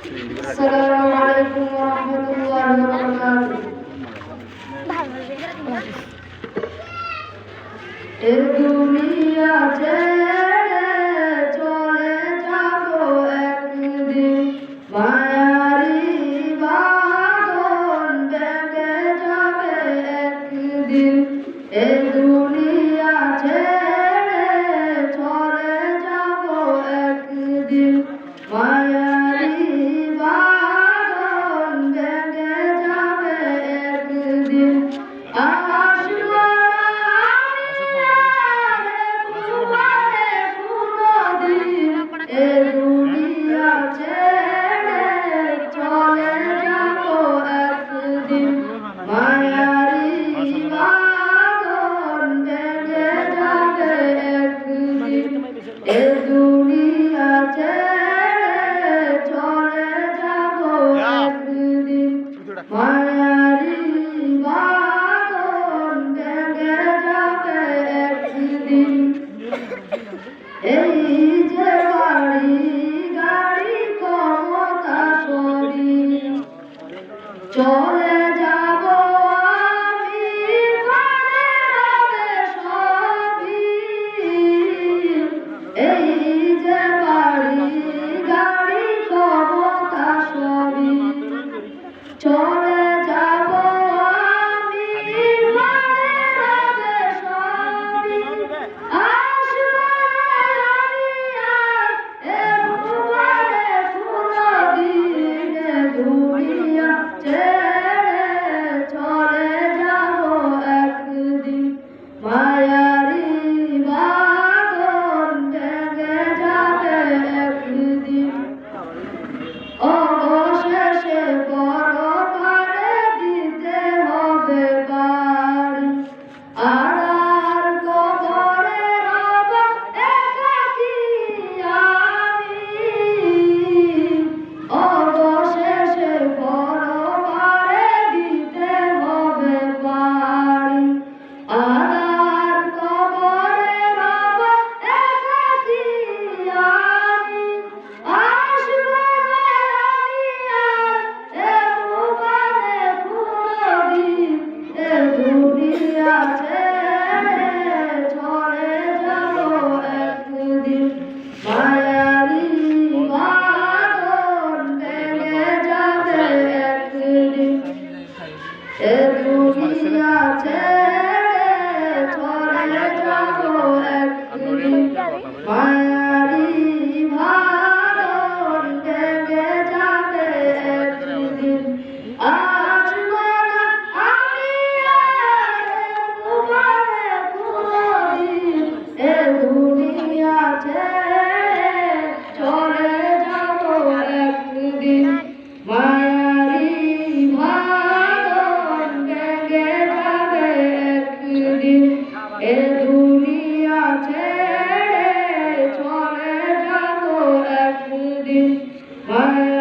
আসসালামু আলাইকুম ওয়া রাহমাতুল্লাহি ওয়া বারাকাতুহু। এ দুনিয়া ছেড়ে চলে যাব একদিন, মায়ারি বাঁধন ভেঙে যাবে একদিন। এ দুনিয়া ছেড়ে চলে যাব একদিন, মায়ারি বাঁধন ভেঙে যাবে একদিন। আসবো এ দুনিয়া ছেড়ে চলে যাব একদিন, মায়ারি বাঁধন ভেঙে যাবে একদিন। এ দুনিয়া ছেড়ে চলে যাব একদিন, মায়ারি বাঁধন ভেঙে যাবে একদিন। এই যে বাড়ি গাড়ি ক্ষমতা সবই চলে যাব আমি, মনে হবে সবই। এই যে বাড়ি গাড়ি ক্ষমতা সবই চলে যাব আমি, মনে হবে সবই। দুনিয়া ছেড়ে চলে যাব একদিন, মায়ারি বাঁধন ভেঙে যাবে একদিন। অবশেষে পরকালে দিতে হবে বাড়ি, আর কবরে রব একাকী আমি। অবশেষে পরকালে দিতে হবে বাড়ি, আর কবরে রব একাকী আমি। আসবো না আমি আর এ ভুবনে কোনদিন, এ দুনিয়া ছেড়ে চলে যাব একদিন, মায়ারি বাঁধন ভেঙে যাবে একদিন। এ দুনিয়া ছেড়ে চলে যাব একদিন, মায়ারি বাঁধন ভেঙে যাবে একদিন। আসবো না আমি আর ভুবনে কোনদিন, এ দুনিয়া ছেড়ে চলে যাব একদিন, মায়ারি বাঁধন ভেঙে যাবে একদিন। এ দুনিয়া ছেড়ে চলে যাব একদিন, মায়ারি